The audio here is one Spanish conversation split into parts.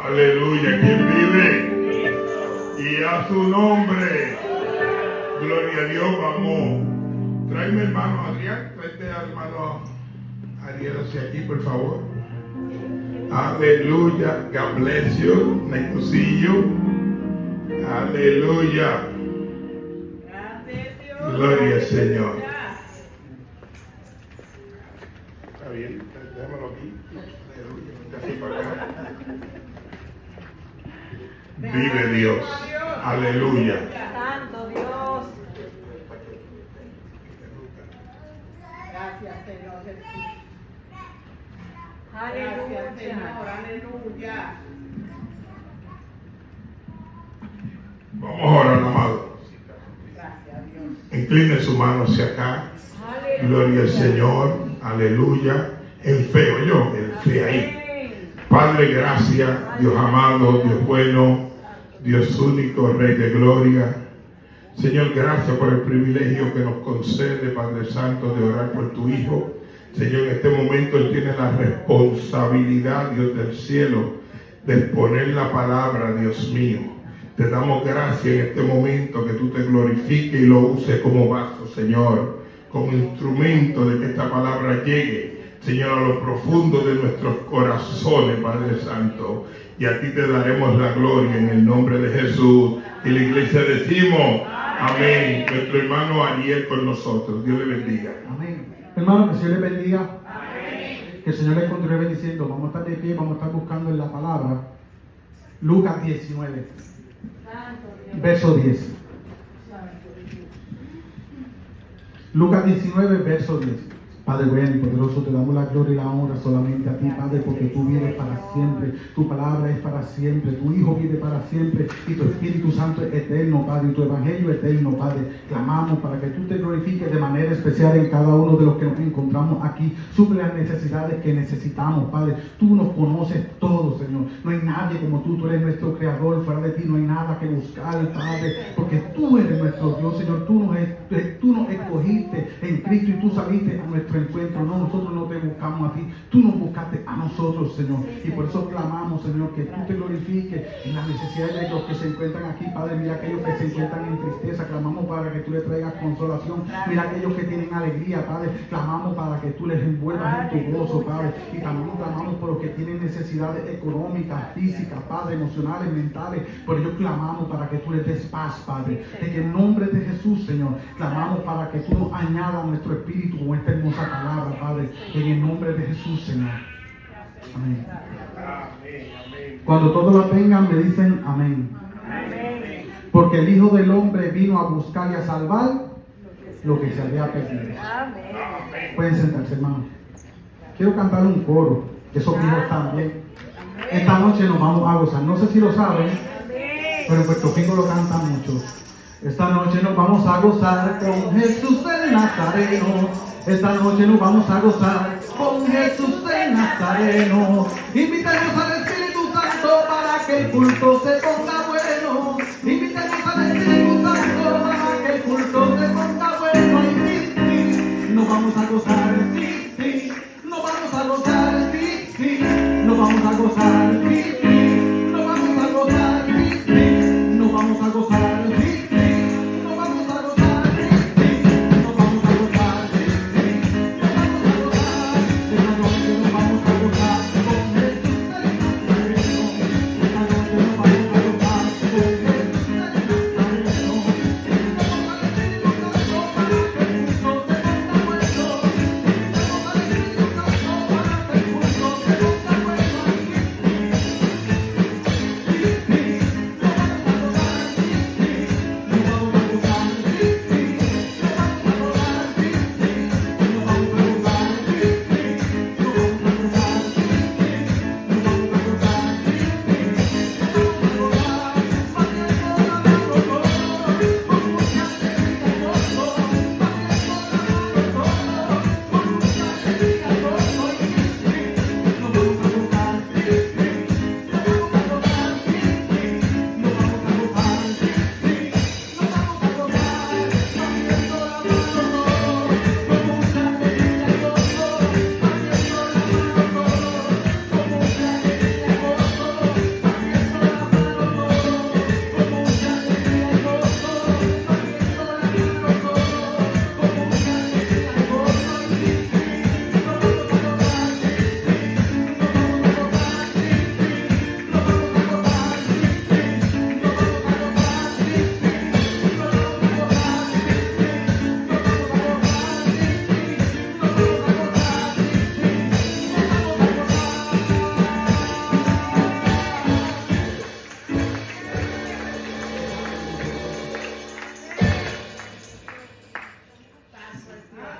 Aleluya, quien vive y a su nombre. Gloria a Dios, vamos. Tráeme hermano Adrián, tráete al hermano Ariel hacia aquí, por favor. Aleluya, God bless you, nice to see you. Aleluya. Gloria al Señor. Está bien, déjamelo aquí. Aleluya, así para acá. Vive Dios. Aleluya. Santo Dios. Gracias, Señor Jesús. Aleluya. Gracias, Señor. Aleluya. Vamos a orar, amado. Gracias, Dios. Incline su mano hacia acá. Gloria al Señor. Aleluya. En fe, en fe ahí. Padre, gracias. Dios amado, Dios bueno, Dios único, Rey de gloria. Señor, gracias por el privilegio que nos concede, Padre Santo, de orar por tu Hijo. Señor, en este momento Él tiene la responsabilidad, Dios del cielo, de exponer la palabra, Dios mío. Te damos gracias en este momento, que tú te glorifiques y lo uses como vaso, Señor, como instrumento de que esta palabra llegue, Señor, a lo profundo de nuestros corazones, Padre Santo. Y a ti te daremos la gloria en el nombre de Jesús. Y la iglesia decimos, amén. Nuestro hermano Ariel con nosotros. Dios le bendiga. Amén. Hermano, que el Señor le bendiga. Amén. Que el Señor le continúe bendiciendo. Vamos a estar de pie, vamos a estar buscando en la palabra. Lucas 19, verso 10. Lucas 19, verso 10. Padre bueno y poderoso, te damos la gloria y la honra solamente a ti, Padre, porque tú vienes para siempre, tu palabra es para siempre, tu Hijo vive para siempre y tu Espíritu Santo es eterno, Padre, y tu Evangelio es eterno, Padre. Clamamos para que tú te glorifiques de manera especial en cada uno de los que nos encontramos aquí. Suple las necesidades que necesitamos, Padre. Tú nos conoces todo, Señor. No hay nadie como tú eres nuestro Creador, fuera de ti no hay nada que buscar, Padre, porque tú eres nuestro Dios, Señor. Tú nos escogiste en Cristo y tú saliste a nuestro encuentro. No, nosotros no te buscamos a ti, tú nos buscaste a nosotros, Señor, y por eso clamamos, Señor, que tú te glorifiques en las necesidades de los que se encuentran aquí, Padre. Mira aquellos que se encuentran en tristeza, clamamos para que tú les traigas consolación. Mira aquellos que tienen alegría, Padre, clamamos para que tú les envuelvas en tu gozo, Padre, y también clamamos por los que tienen necesidades económicas, físicas, Padre, emocionales, mentales. Por ello clamamos para que tú les des paz, Padre, en el nombre de Jesús, Señor. Clamamos para que tú nos añadas a nuestro espíritu con esta hermosa palabra, Padre, en el nombre de Jesús, Señor. Amén. Cuando todos la tengan, me dicen amén. Porque el Hijo del Hombre vino a buscar y a salvar lo que se había perdido. Pueden sentarse, hermano. Quiero cantar un coro, que esos hijos también. Esta noche nos vamos a gozar. No sé si lo saben, pero en Puerto Rico lo cantan mucho. Esta noche nos vamos a gozar con Jesús el Nazareno. Esta noche nos vamos a gozar con Jesús el Nazareno. Invitemos al Espíritu Santo para que el culto se ponga bueno. Invitemos al Espíritu Santo para que el culto se ponga bueno. Y sí, nos vamos a gozar, sí, nos vamos a gozar, sí, nos vamos a gozar, sí, nos vamos a gozar, sí, nos vamos a gozar, sí.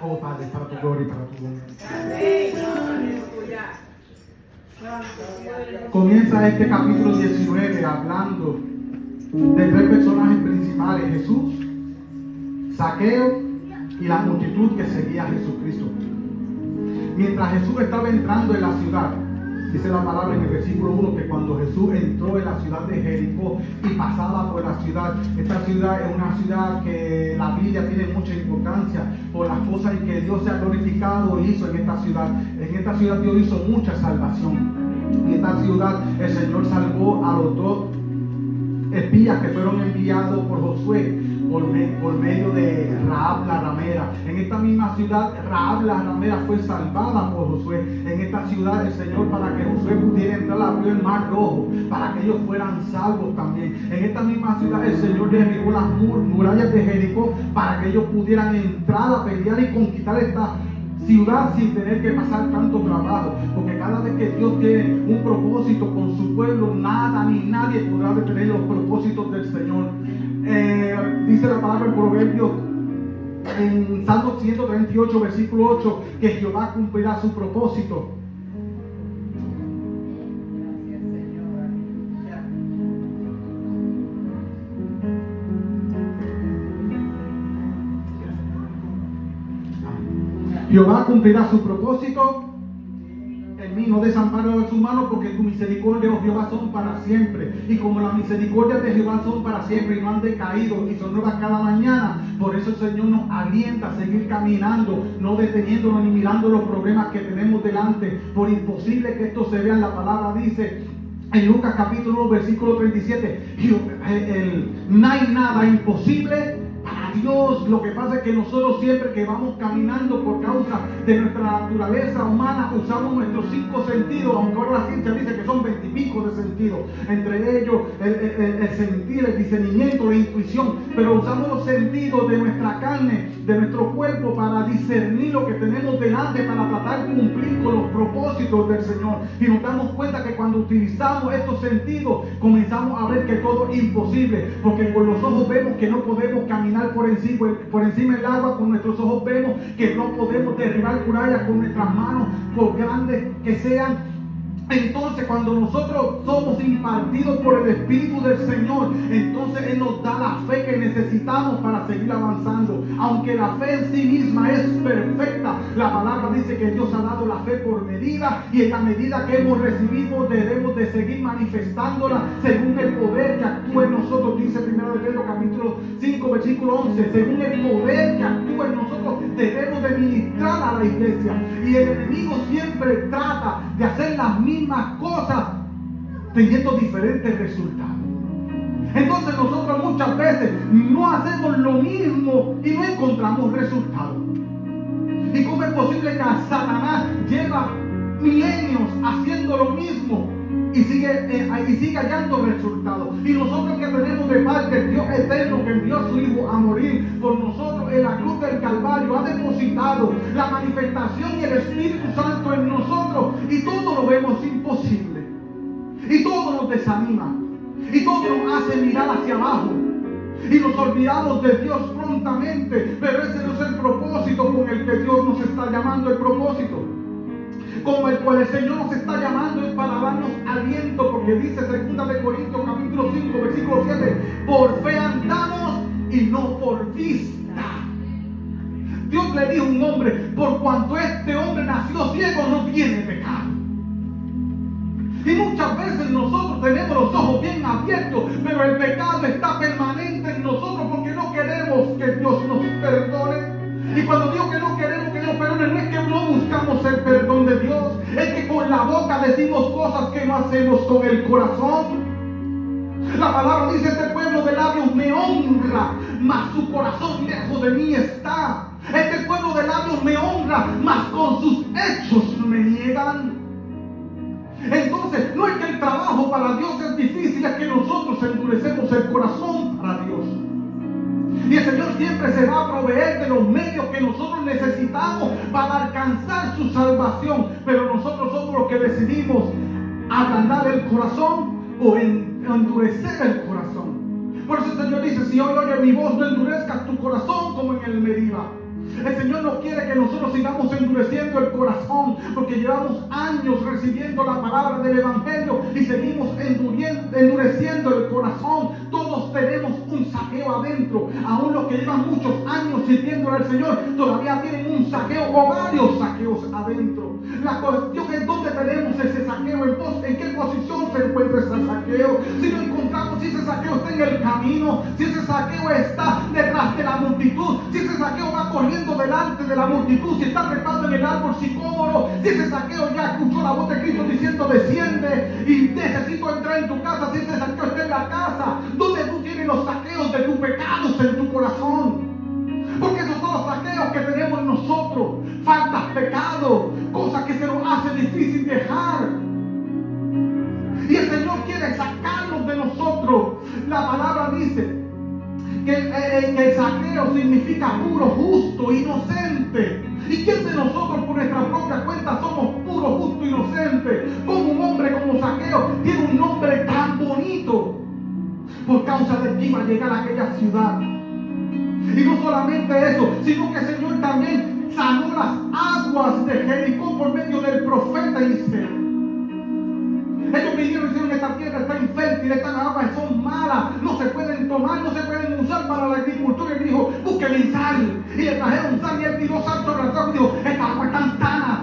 Oh Padre, para tu gloria y para tu honra. Aleluya. Comienza este capítulo 19 hablando de tres personajes principales: Jesús, Zaqueo y la multitud que seguía a Jesucristo. Mientras Jesús estaba entrando en la ciudad, dice la palabra en el versículo 1 que cuando Jesús entró en la ciudad de Jericó y pasaba por la ciudad, esta ciudad es una ciudad que la Biblia tiene mucha importancia por las cosas en que Dios se ha glorificado y hizo en esta ciudad. En esta ciudad Dios hizo mucha salvación. En esta ciudad el Señor salvó a los dos espías que fueron enviados por Josué por medio de Rahab la ramera. En esta misma ciudad Rahab la ramera fue salvada por Josué. En esta ciudad el Señor, para que Josué pudiera entrar, abrió el mar rojo para que ellos fueran salvos también. En esta misma ciudad el Señor derribó las murallas de Jericó para que ellos pudieran entrar a pelear y conquistar esta ciudad sin tener que pasar tanto trabajo, porque cada vez que Dios tiene un propósito con su pueblo, nada ni nadie podrá detener los propósitos del Señor. Dice la palabra en Proverbios, en Salmo 138 versículo 8, que Jehová cumplirá su propósito. Gracias, Señor. Aleluya. Jehová cumplirá su propósito en mí, no desamparo de su mano, porque tu misericordia, oh Jehová, son para siempre. Y como las misericordias de Jehová son para siempre y no han decaído y son nuevas cada mañana, por eso el Señor nos alienta a seguir caminando, no deteniéndonos ni mirando los problemas que tenemos delante, por imposible que esto se vea. En la palabra dice en Lucas capítulo 1 versículo 37, no hay nada imposible para Dios. Lo que pasa es que nosotros siempre que vamos caminando, por causa de nuestra naturaleza humana, usamos nuestros 5 sentidos, aunque ahora la ciencia dice que son 20 y pico de sentidos, entre ellos el sentir, el discernimiento, la intuición, pero usamos los sentidos de nuestra carne, de nuestro cuerpo, para discernir lo que tenemos delante, para tratar de cumplir con los propósitos del Señor. Y nos damos cuenta que cuando utilizamos estos sentidos, comenzamos a ver que todo es imposible, porque con los ojos vemos que no podemos caminar por encima del agua. Con nuestros ojos vemos que no podemos derribar murallas con nuestras manos, por grandes que sean. Entonces, cuando nosotros somos impartidos por el Espíritu del Señor, entonces Él nos da la fe que necesitamos para seguir avanzando. Aunque la fe en sí misma es perfecta, la palabra dice que Dios ha dado la fe por medida, y en la medida que hemos recibido debemos de seguir manifestándola según el poder que actúa en nosotros. Dice 1 Pedro capítulo 5 versículo 11, según el poder que actúa en nosotros debemos de ministrar a la iglesia. Y el enemigo siempre trata de hacer las mismas cosas teniendo diferentes resultados. Entonces nosotros muchas veces no hacemos lo mismo y no encontramos resultados. ¿Y cómo es posible que Satanás lleva milenios haciendo lo mismo y sigue hallando resultados? Y nosotros que tenemos de parte el Dios eterno, que envió a su Hijo a morir por nosotros en la cruz del Calvario, ha depositado la manifestación y el Espíritu Santo en nosotros, y todo lo vemos imposible, y todo nos desanima, y todo nos hace mirar hacia abajo, y nos olvidamos de Dios prontamente. Pero ese no es el propósito con el que Dios nos está llamando. El propósito como el cual el Señor nos está llamando es para darnos aliento, porque dice 2 Corintios capítulo 5 versículo 7, por fe andamos y no por vista. Dios le dijo a un hombre, por cuanto este hombre nació ciego, no tiene pecado. Y muchas veces nosotros tenemos los ojos bien abiertos, pero el pecado está permanente en nosotros, porque no queremos que Dios nos perdone. Y cuando digo que no queremos que Dios perdone, no es que no buscamos el perdón de Dios, es que con la boca decimos cosas que no hacemos con el corazón. La palabra dice, este pueblo de labios me honra, mas su corazón lejos de mí está. Este pueblo de labios me honra, mas con sus hechos me niegan. Entonces, no es que el trabajo para Dios es difícil, es que nosotros endurecemos el corazón para Dios. Y el Señor siempre se va a proveer de los medios que nosotros necesitamos para alcanzar su salvación. Pero nosotros somos los que decidimos ablandar el corazón o endurecer el corazón. Por eso el Señor dice, si hoy oyes mi voz, no endurezcas tu corazón como en el Meriba. El Señor no quiere que nosotros sigamos endureciendo el corazón, porque llevamos años recibiendo la palabra del Evangelio y seguimos endureciendo el corazón. Todos tenemos un saqueo adentro. Aún los que llevan muchos años sirviendo al Señor todavía tienen un saqueo o varios saqueos adentro. La cuestión es dónde tenemos ese saqueo, en qué posición se encuentra ese saqueo. Si lo encontramos, si ese saqueo está en el camino, si ese saqueo está detrás de la multitud, si ese saqueo va corriendo delante de la multitud, si está trepando en el árbol sicómoro, si ese saqueo ya escuchó la voz de Cristo diciendo desciende y necesito entrar en tu casa, si ese saqueo está en la casa, donde tú tienes los saqueos de tus pecados en tu corazón. Porque esos son los saqueos que tenemos nosotros, faltas, pecados, cosas que se nos hace difícil dejar. Y el Señor quiere sacarnos de nosotros. La palabra dice que el saqueo significa puro, justo, inocente. ¿Y quién de nosotros por nuestra propia cuenta somos puro, justo, inocente? Como un hombre como Saqueo tiene un nombre tan bonito por causa de que iba a llegar a aquella ciudad. Y no solamente eso, sino que el Señor también sanó las aguas de Jericó por medio del profeta Eliseo. Ellos vinieron y dijeron: esta tierra está infértil, estas aguas son malas, no se pueden tomar, no se pueden usar para la agricultura. Y dijo: busquen sal. Y le trajeron sal y él tiró sal sobre las aguas y dijo: estas aguas están sanas,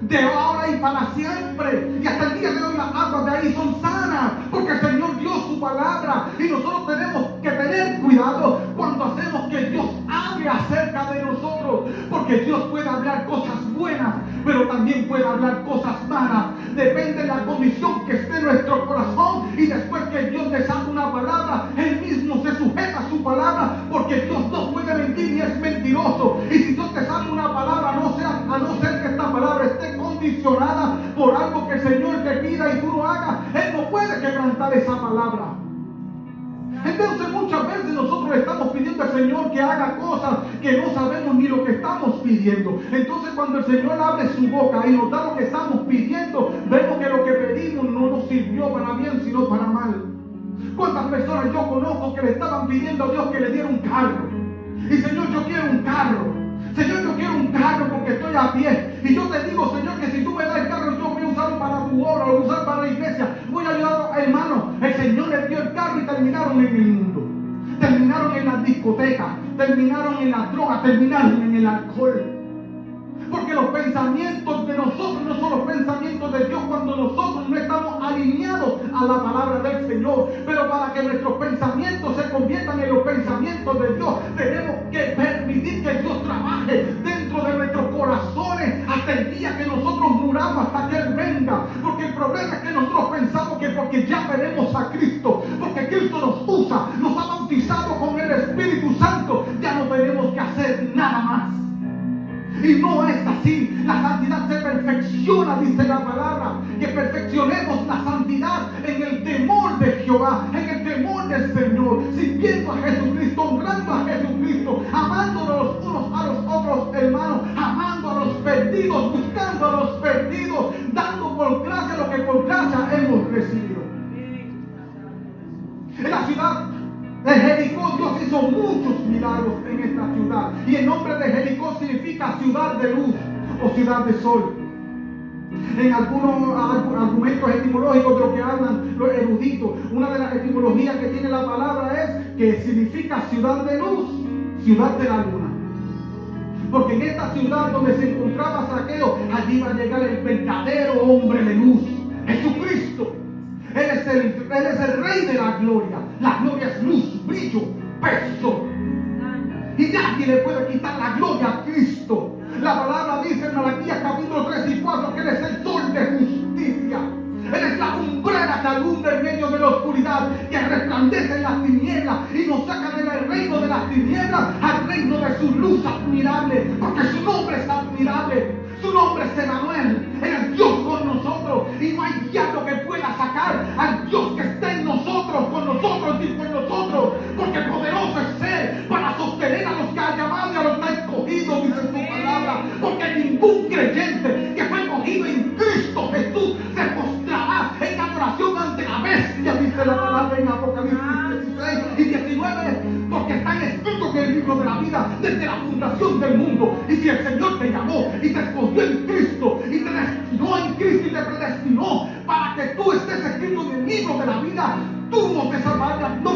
de ahora y para siempre. Y hasta el día de hoy las aguas de ahí son sanas, porque el Señor dio su palabra. Y nosotros tenemos que tener cuidado cuando hacemos que Dios hable acerca de nosotros, porque Dios puede hablar cosas buenas, pero también puede hablar cosas malas. Depende de la condición que esté en nuestro corazón. Y después que Dios le saca una palabra, Él mismo se sujeta a su palabra, porque Dios no puede mentir ni es mentiroso. Y si Dios te saca una palabra, a no ser que esta palabra esté condicionada por algo que el Señor te pida y tú lo hagas, Él no puede quebrantar esa palabra. Entonces muchas veces nosotros le estamos pidiendo al Señor que haga cosas que no sabemos ni lo que estamos pidiendo. Entonces cuando el Señor abre su boca y nos da lo que estamos pidiendo, vemos que lo que pedimos no nos sirvió para bien, sino para mal. ¿Cuántas personas yo conozco que le estaban pidiendo a Dios que le diera un carro? Y Señor, yo quiero un carro. Señor, yo quiero un carro porque estoy a pie. Y yo te digo, Señor, que si tú me das el carro, yo voy a usarlo para tu obra, lo voy a usar para la iglesia. Voy a ayudar a hermanos. El Señor les dio el carro y terminaron en el mundo. Terminaron en las discotecas, terminaron en las drogas, terminaron en el alcohol. Porque los pensamientos de nosotros no son los pensamientos de Dios cuando nosotros no estamos alineados a la palabra del Señor. Pero para que nuestros pensamientos se conviertan en los pensamientos de Dios, tenemos que permitir que Dios trabaje dentro de nuestros corazones hasta el día que nosotros muramos, hasta que Él venga. Porque el problema es que nosotros pensamos que porque ya tenemos a Cristo, porque Cristo nos usa, nos ha bautizado con el Espíritu Santo, ya no tenemos que hacer nada más. Y no es así. La santidad se perfecciona, dice la palabra, que perfeccionemos la santidad en el temor de Jehová, en el temor del Señor, sirviendo a Jesucristo, honrando a Jesucristo, amándonos los unos a los otros, hermanos, amando a los perdidos, buscando a los perdidos, dando por gracia lo que por gracia hemos recibido. En la ciudad de Jericó, Dios hizo muchos milagros en esta ciudad. Y el nombre de Jericó significa ciudad de luz o ciudad de sol. En algunos argumentos etimológicos de lo que hablan los eruditos, una de las etimologías que tiene la palabra es que significa ciudad de luz, ciudad de la luna. Porque en esta ciudad donde se encontraba Saqueo, allí va a llegar el verdadero hombre de luz, Jesucristo. Él es el Rey de la gloria. La gloria es luz, brillo, peso. Y nadie le puede quitar la gloria a Cristo. La palabra dice en Malaquías capítulo 3 y 4 que Él es el sol de justicia. Él es la lumbrera que alumbra en medio de la oscuridad, que resplandece en las tinieblas y nos saca del reino de las tinieblas al reino de su luz admirable. Porque su nombre es admirable. Su nombre es Emmanuel, el Dios con nosotros. Y no hay diablo que pueda sacar al Dios que está en nosotros, con nosotros y con nosotros. Porque poderoso es Él para sostener a los que ha llamado y a los que ha escogido, dice su palabra. Porque ningún creyente que fue escogido en Cristo Jesús se postrará en adoración ante la bestia, dice la palabra en Apocalipsis 16 y 19. Porque están escritos en el libro de la vida desde la fundación del mundo. Y si el Señor te llamó y te escogió en Cristo y te destinó en Cristo y te predestinó para que tú estés escrito en el libro de la vida, tú no te salvarás, tú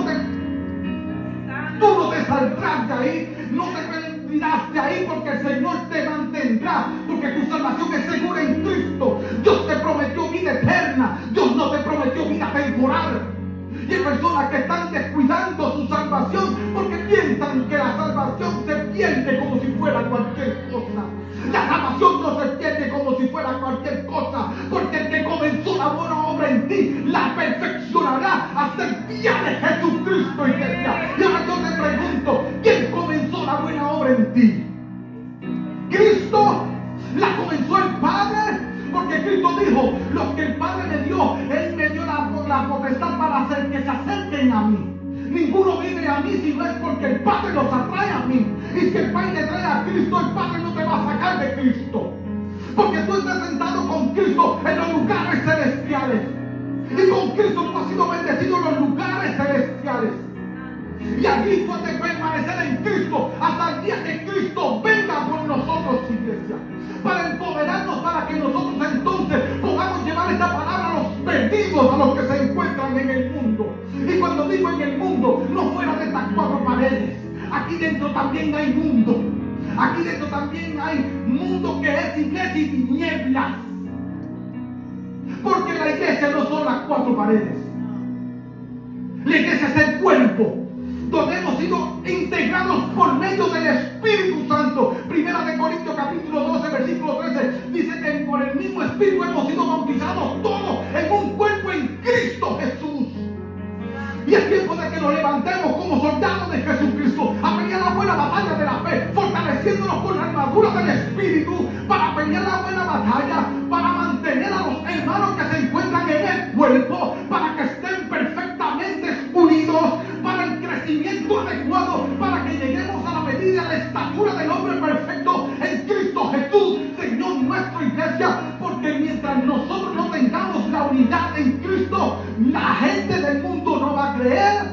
no te saldrás de ahí, no te perderás de ahí, porque el Señor te mantendrá, porque tu salvación es segura en Cristo. Dios te prometió vida eterna, Dios no te prometió vida temporal. Y hay personas que están descuidando su salvación porque piensan que la salvación se pierde como si fuera cualquier cosa. La salvación no se pierde como si fuera cualquier cosa, porque el que comenzó la buena obra en ti la perfeccionará hasta el día de Jesucristo, iglesia. Y ahora yo te pregunto, ¿quién comenzó la buena obra en ti? ¿Cristo? ¿La comenzó el Padre? Porque Cristo dijo, los que el Padre me dio, Él me dio la potestad para hacer que se acerquen a mí. Ninguno viene a mí si no es porque el Padre los atrae a mí. Y si el Padre te trae a Cristo, el Padre no te va a sacar de Cristo. Porque tú estás sentado con Cristo en los lugares celestiales. Y con Cristo tú has sido bendecido en los lugares celestiales. Y allí tú has de permanecer en Cristo hasta el día que Cristo venga por nosotros, iglesia. Para empoderarnos, para que nosotros entonces podamos llevar esta palabra a los perdidos, a los que se encuentran en el mundo. Y cuando digo en el mundo, no fuera de estas cuatro paredes. Aquí dentro también hay mundo. Aquí dentro también hay mundo que es iglesia y tinieblas. Porque la iglesia no son las cuatro paredes. La iglesia es el cuerpo, donde hemos sido integrados por medio del Espíritu Santo. Primera de Corintios capítulo 12, versículo 13, dice que por el mismo Espíritu hemos sido bautizados todos en un cuerpo en Cristo Jesús. Y es tiempo de que nos levantemos como soldados de Jesucristo a pelear la buena batalla de la fe, fortaleciéndonos con la armadura del Espíritu para pelear la buena batalla, para mantener a los hermanos que se encuentran en el cuerpo, para que estén perfectamente unidos, para el crecimiento adecuado, para que lleguemos a la medida, a la estatura del hombre perfecto en Cristo Jesús, Señor nuestro, iglesia. Porque mientras nosotros no tengamos la unidad en Cristo, la gente del mundo no va a creer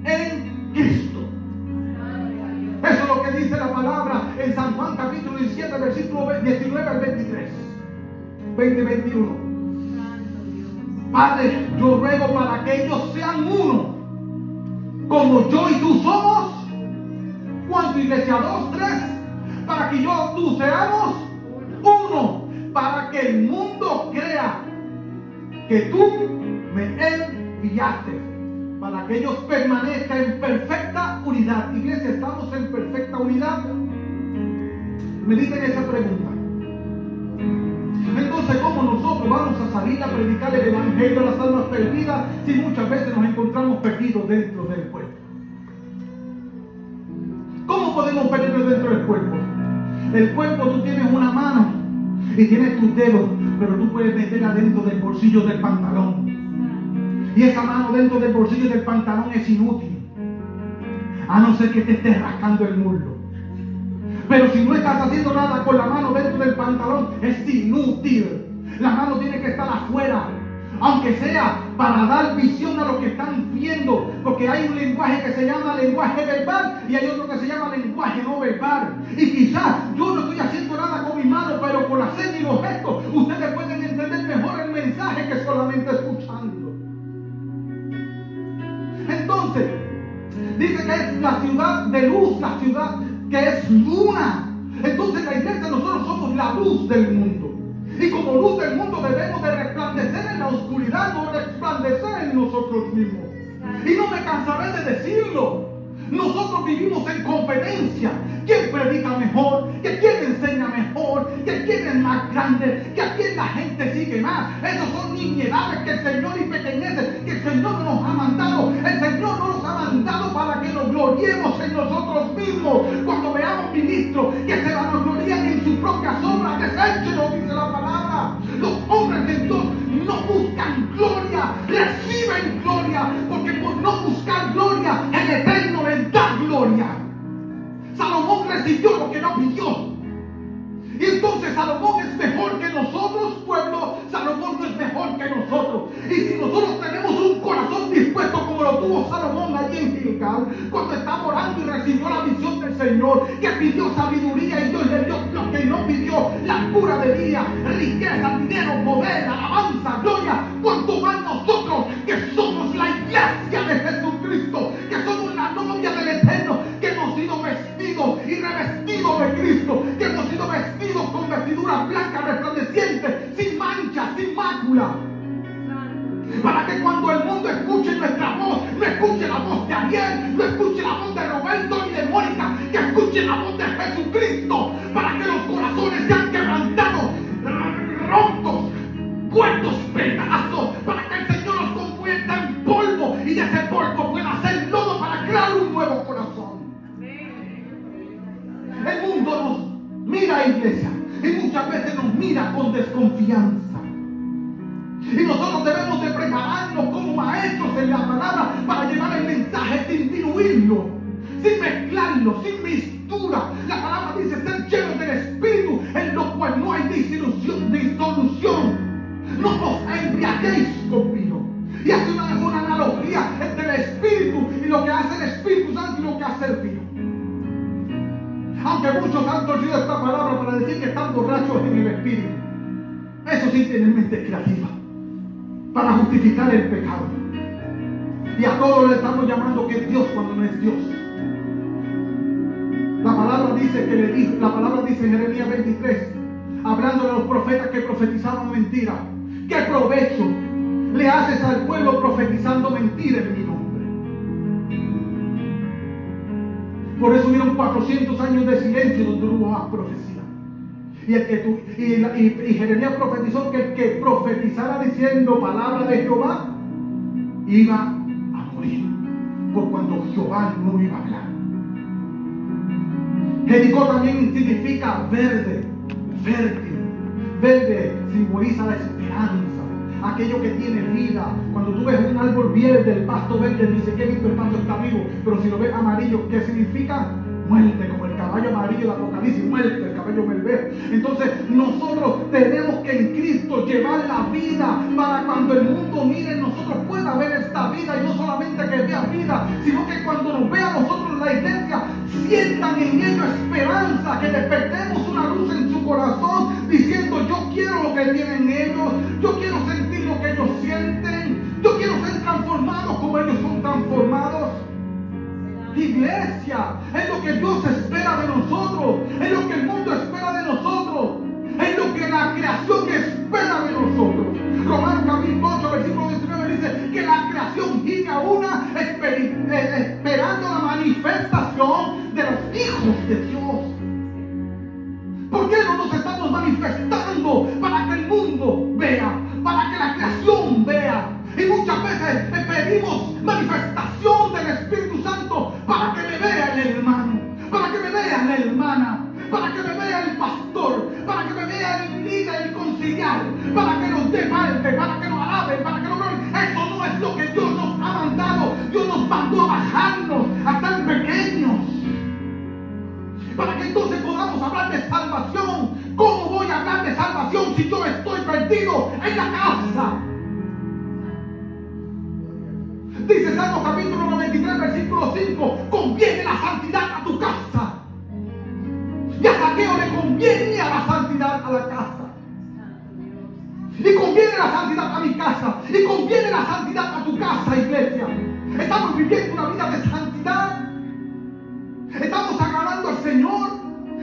en Cristo. Eso es lo que dice la palabra en San Juan capítulo 17, versículo 19 al 23, 20-21. Padre, yo ruego para que ellos sean uno, como yo y tú somos. ¿Cuánto, iglesia? 2, 3. Para que yo, tú seamos uno, para que el mundo crea que tú me enviaste, para que ellos permanezcan en perfecta unidad. Iglesia, ¿estamos en perfecta unidad? Mediten esa pregunta. Entonces, ¿cómo nosotros vamos a salir a predicar el evangelio a las almas perdidas si muchas veces nos encontramos perdidos dentro del cuerpo? ¿Cómo podemos perdernos dentro del cuerpo? El cuerpo, tú tienes una mano y tienes tus dedos, pero tú puedes meterla dentro del bolsillo del pantalón. Y esa mano dentro del bolsillo del pantalón es inútil, a no ser que te estés rascando el muslo. Pero si no estás haciendo nada con la mano dentro del pantalón, es inútil. La mano tiene que estar afuera, aunque sea para dar visión a los que están viendo, porque hay un lenguaje que se llama lenguaje verbal y hay otro que se llama lenguaje no verbal. Y quizás yo no estoy haciendo nada con mi mano, pero con la seña y los gestos ustedes pueden entender mejor el mensaje que solamente escuchando. Entonces, dice que es la ciudad de luz, la ciudad que es luna. Entonces la iglesia, nosotros somos la luz del mundo. Y como luz del mundo debemos de resplandecer en la oscuridad, no resplandecer en nosotros mismos. Y no me cansaré de decirlo. Nosotros vivimos en competencia. ¿Quién predica mejor? ¿Que quién enseña mejor? ¿Que quién es más grande? ¿Que a quién la gente sigue más? Esos son nimiedades que el Señor y pequeñeces que el Señor no nos ha mandado. El Señor no nos ha mandado para que nos gloriemos en nosotros mismos. Cuando veamos ministros que se vanaglorían en sus propias obras, deséchenlo, dice la palabra. Los hombres de Dios no buscan gloria, reciben gloria, porque por no buscar gloria, el Eterno les da gloria. Salomón recibió lo que no pidió. Y entonces Salomón es mejor que nosotros, pueblo. Salomón no es mejor que nosotros. Y si nosotros tenemos un corazón dispuesto como lo tuvo Salomón allí en angelical, cuando estaba orando y recibió la visión del Señor, que pidió sabiduría y Dios le dio lo que no pidió, la cura de vida, riqueza, dinero, poder, alabanza, gloria, cuanto más nosotros que somos la iglesia de Jesucristo, que somos la novia del Eterno, que hemos sido vestidos y revestidos de Cristo, que hemos sido vestidos con vestiduras blancas, resplandecientes, sin mancha, sin mácula. Para que cuando el mundo escuche nuestra voz, no escuche la voz de Ariel, no escuche la voz de Roberto ni de Mónica, que escuche la voz de Jesucristo, para que los corazones sean quebrantados, rotos, puestos pedazos, para que el Señor los convierta en polvo y de ese polvo pueda hacer lodo para crear un nuevo corazón. El mundo nos mira, iglesia, y muchas veces nos mira con desconfianza. Y nosotros debemos de prepararnos como maestros en la palabra para llevar el mensaje sin diluirlo, sin mezclarlo, sin mistura. La palabra dice ser llenos del Espíritu, en lo cual no hay disolución. No os embriaguéis con vino. Y hace una analogía entre el Espíritu y lo que hace el Espíritu Santo y lo que hace el vino. Aunque muchos han torcido esta palabra para decir que están borrachos en el Espíritu, eso sí tienen mente creativa para justificar el pecado. Y a todos le estamos llamando que es Dios cuando no es Dios. La palabra dice en Jeremías 23, hablando de los profetas que profetizaban mentira: ¿qué provecho le haces al pueblo profetizando mentira en mi nombre? Por eso hubieron 400 años de silencio donde no hubo más profecía. Y Jeremías profetizó que el que profetizara diciendo palabra de Jehová iba a morir, por cuando Jehová no iba a hablar. Jericó también significa verde, fértil. Verde simboliza la esperanza, aquello que tiene vida. Cuando tú ves un árbol verde, el pasto verde, dice que el pasto está vivo, pero si lo ves amarillo, ¿qué significa? Muerte, como el caballo amarillo de Apocalipsis, muerte, el caballo melvé. Entonces nosotros tenemos que en Cristo llevar la vida para cuando el mundo mire en nosotros pueda ver esta vida, y no solamente que vea vida, sino que cuando nos vea a nosotros en la iglesia sientan en ello esperanza, que despertemos una luz en su corazón diciendo: yo quiero lo que tienen ellos, yo quiero sentir lo que ellos sienten, yo quiero ser transformado como ellos son transformados. Iglesia, es lo que Dios espera de nosotros, es lo que el mundo espera de nosotros, es lo que la creación espera de nosotros. Romanos capítulo 8, versículo 19 dice que la creación gime a una esperando la manifestación de los hijos de Dios. ¿Por qué no nos estamos manifestando para que el mundo vea, para que la creación vea? Y muchas veces pedimos manifestación del Espíritu Santo para que me vea el hermano, para que me vea la hermana, para que me vea el pastor, para que me vea el líder, el conciliar, para que nos dé parte, para que nos alaben, para que nos glorien. Eso no es lo que Dios nos ha mandado. Dios nos mandó a bajarnos, a estar pequeños, para que entonces podamos hablar de salvación. ¿Cómo voy a hablar de salvación si yo estoy perdido en la casa? Dice Salmo capítulo 93, versículo 5: conviene la santidad a tu casa. Y a Zaqueo le conviene a la santidad a la casa. Y conviene la santidad a mi casa. Y conviene la santidad a tu casa, iglesia. Estamos viviendo una vida de santidad. Estamos agradando al Señor.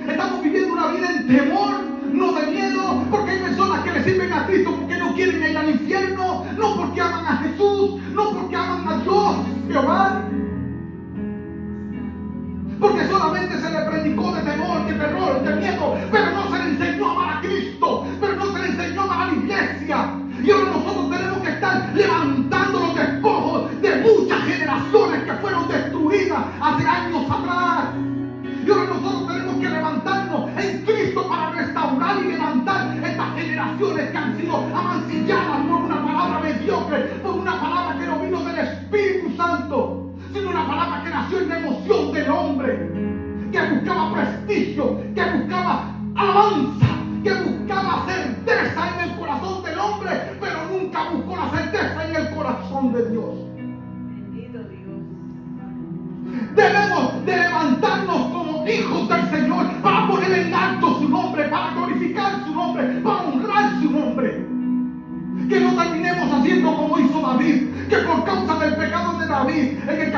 Estamos viviendo una vida en temor, no de miedo, porque hay personas que le sirven a Cristo porque no quieren ir al infierno, no porque aman a Jesús, no porque aman a Dios, Jehová, porque solamente se le predicó de temor, de terror, de miedo, pero no se le enseñó a amar a Cristo, pero no se le enseñó a amar a la iglesia. Y ahora nosotros tenemos que estar levantando los despojos de muchas generaciones que fueron destruidas hace años atrás. Y ahora nosotros tenemos que levantarnos en Cristo para restaurar y levantar estas generaciones que han sido amancilladas por una palabra mediocre, por una palabra que no vino del Espíritu Santo, sino una palabra que nació en la emoción del hombre, que buscaba prestigio, que buscaba alabanza, que buscaba certeza en el corazón del hombre, pero nunca buscó la certeza en el corazón de Dios. Bendito Dios.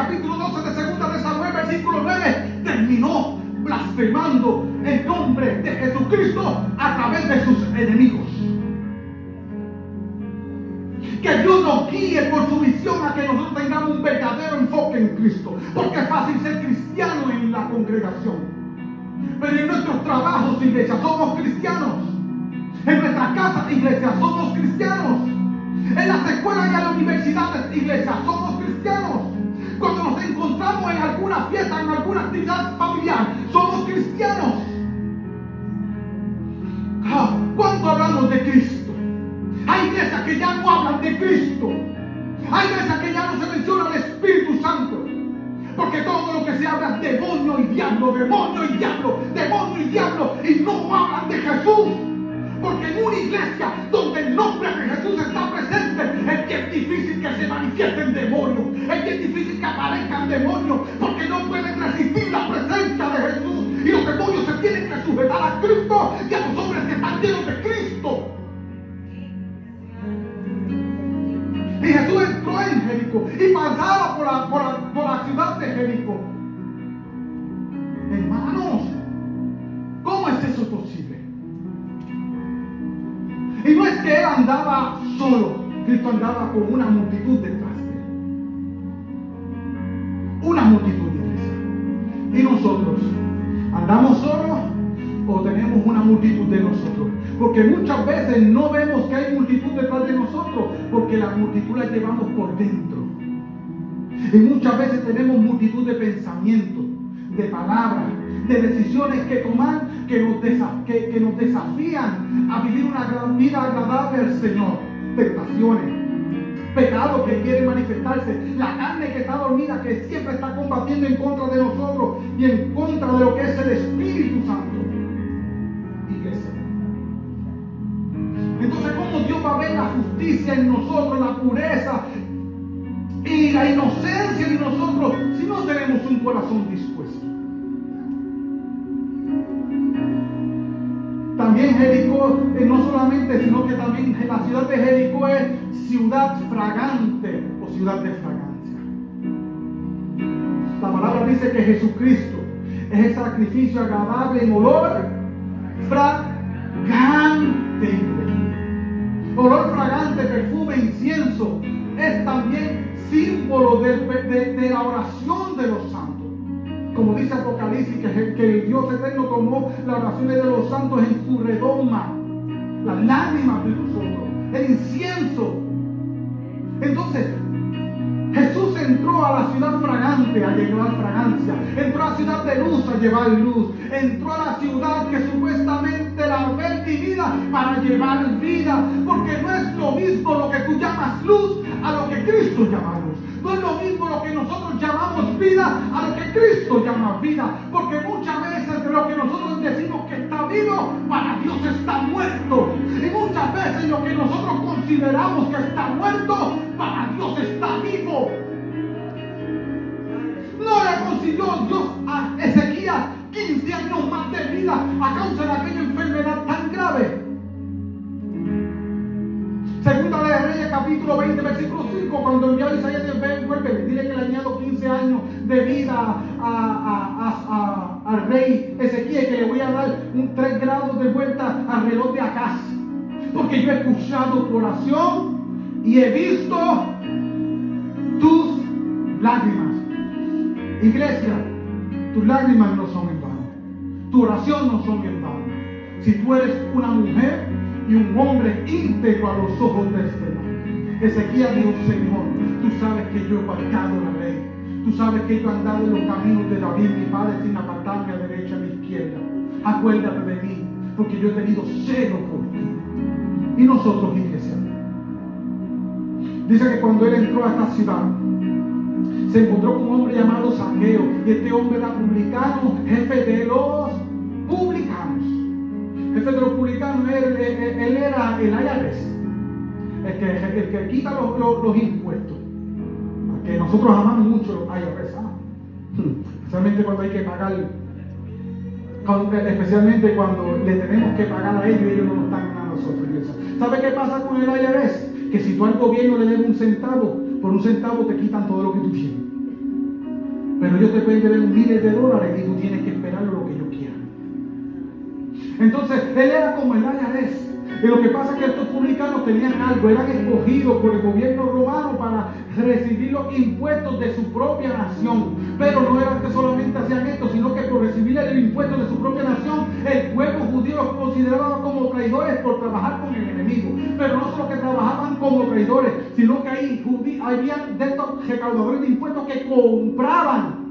capítulo 12 de Segunda de Samuel, versículo 9, terminó blasfemando el nombre de Jesucristo a través de sus enemigos. Que Dios nos guíe por su visión a que nosotros tengamos un verdadero enfoque en Cristo. Porque es fácil ser cristiano en la congregación, pero en nuestros trabajos, iglesia, somos cristianos. En nuestras casas, iglesia, somos cristianos. En las escuelas y en las universidades, iglesia, somos cristianos. Cuando nos encontramos en alguna fiesta, en alguna actividad familiar, somos cristianos. ¿Cuánto hablamos de Cristo? Hay iglesias que ya no hablan de Cristo. Hay iglesias que ya no se menciona el Espíritu Santo. Porque todo lo que se habla es demonio y diablo, demonio y diablo, demonio y diablo. Y no hablan de Jesús. Porque en una iglesia donde el nombre de Jesús está presente, es bien difícil que se manifiesten demonios. Es bien difícil que aparezcan demonios. Porque no pueden resistir la presencia de Jesús. Y los demonios se tienen que sujetar a Cristo y a los hombres que están llenos de Cristo. Y Jesús entró en Jericó y pasaba por la ciudad de Jericó. Hermanos, ¿cómo es eso posible? Y no es que él andaba solo, Cristo andaba con una multitud detrás de él. Una multitud de iglesia. ¿Y nosotros? ¿Andamos solos o tenemos una multitud de nosotros? Porque muchas veces no vemos que hay multitud detrás de nosotros, porque la multitud la llevamos por dentro. Y muchas veces tenemos multitud de pensamientos, de palabras, de decisiones que tomar, que nos desafían a vivir una gran vida agradable al Señor. Tentaciones, pecados que quieren manifestarse, la carne que está dormida, que siempre está combatiendo en contra de nosotros y en contra de lo que es el Espíritu Santo. Iglesia. Entonces, ¿cómo Dios va a ver la justicia en nosotros, la pureza y la inocencia en nosotros si no tenemos un corazón dispuesto? También Jericó, no solamente, sino que también la ciudad de Jericó es ciudad fragante o ciudad de fragancia. La palabra dice que Jesucristo es el sacrificio agradable en olor fragante. Olor fragante, perfume, incienso, es también símbolo de la oración de los santos. Como dice Apocalipsis, que el Dios eterno tomó las oraciones de los santos en su redoma, las lágrimas de nosotros, el incienso. Entonces, Jesús entró a la ciudad fragante a llevar fragancia, entró a la ciudad de luz a llevar luz, entró a la ciudad que supuestamente era verde y vida para llevar vida, porque no es lo mismo lo que tú llamas luz a lo que Cristo llama luz. No es lo mismo lo que nosotros llamamos vida a lo que Cristo llama vida, porque muchas veces de lo que nosotros decimos que está vivo, para Dios está muerto. Y muchas veces lo que nosotros consideramos que está muerto, para Dios está vivo. No le consiguió Dios a Ezequías 15 años más de vida a causa de aquella enfermedad tan grave. Segunda de Reyes, capítulo 20, versículo 5, cuando envió a Isaías, vuelve, dile que le añado 15 años de vida al rey Ezequías, que le voy a dar 3 grados de vuelta al reloj de Acaz, porque yo he escuchado tu oración y he visto tus lágrimas. Iglesia, tus lágrimas no son en vano, tu oración no son en vano. Si tú eres una mujer y un hombre íntegro a los ojos de este mundo. Ezequías dijo: Señor, tú sabes que yo he apartado la ley, tú sabes que yo he andado en los caminos de David, mi padre, sin apartarme a derecha ni a izquierda. Acuérdate de mí, porque yo he tenido celo por ti. Y nosotros, iglesia, dice que cuando él entró a esta ciudad, se encontró con un hombre llamado Zaqueo, y este hombre era publicano, jefe de los publicanos. Jefe de los publicanos, él era el IRS, el que quita los impuestos. Que nosotros amamos mucho los IRS, especialmente cuando hay que pagar, especialmente cuando le tenemos que pagar a ellos y ellos no nos están a nosotros. ¿Sabe qué pasa con el IRS? Que si tú al gobierno le debes un centavo, por un centavo te quitan todo lo que tú tienes. pero ellos te pueden deber miles de dólares y tú tienes que esperar lo que ellos quieran. Entonces, él era como el IRS. Y lo que pasa es que estos publicanos tenían algo, eran escogidos por el gobierno romano para recibir los impuestos de su propia nación. Pero no era que solamente hacían esto, sino que por recibir el impuesto de su propia nación, el pueblo judío los consideraba como traidores por trabajar con el enemigo. Pero no solo que trabajaban como traidores, sino que ahí habían de estos recaudadores de impuestos que compraban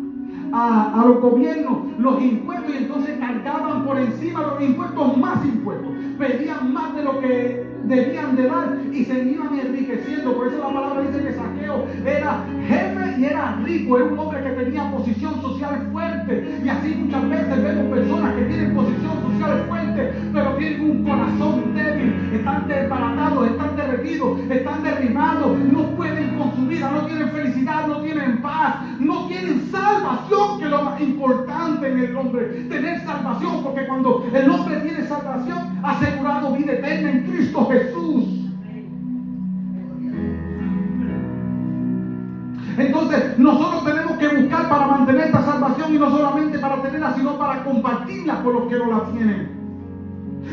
a los gobiernos los impuestos y entonces cargaban por encima de los impuestos más impuestos, pedían más de lo que debían de dar y se iban enriqueciendo. Por eso la palabra dice que Zaqueo era jefe y era rico, era un hombre que tenía posición social fuerte. Y así muchas veces vemos personas que tienen posición social fuerte pero tienen un corazón débil, están desbaratados, están derretidos, están derribados, no pueden con su vida, no tienen felicidad, no tienen paz, no tienen salvación, que es lo más importante en el hombre, tener salvación, porque cuando el hombre tiene salvación, asegurado vida eterna en Cristo Jesús. Entonces nosotros tenemos que buscar para mantener esta salvación, y no solamente para tenerla, sino para compartirla con los que no la tienen.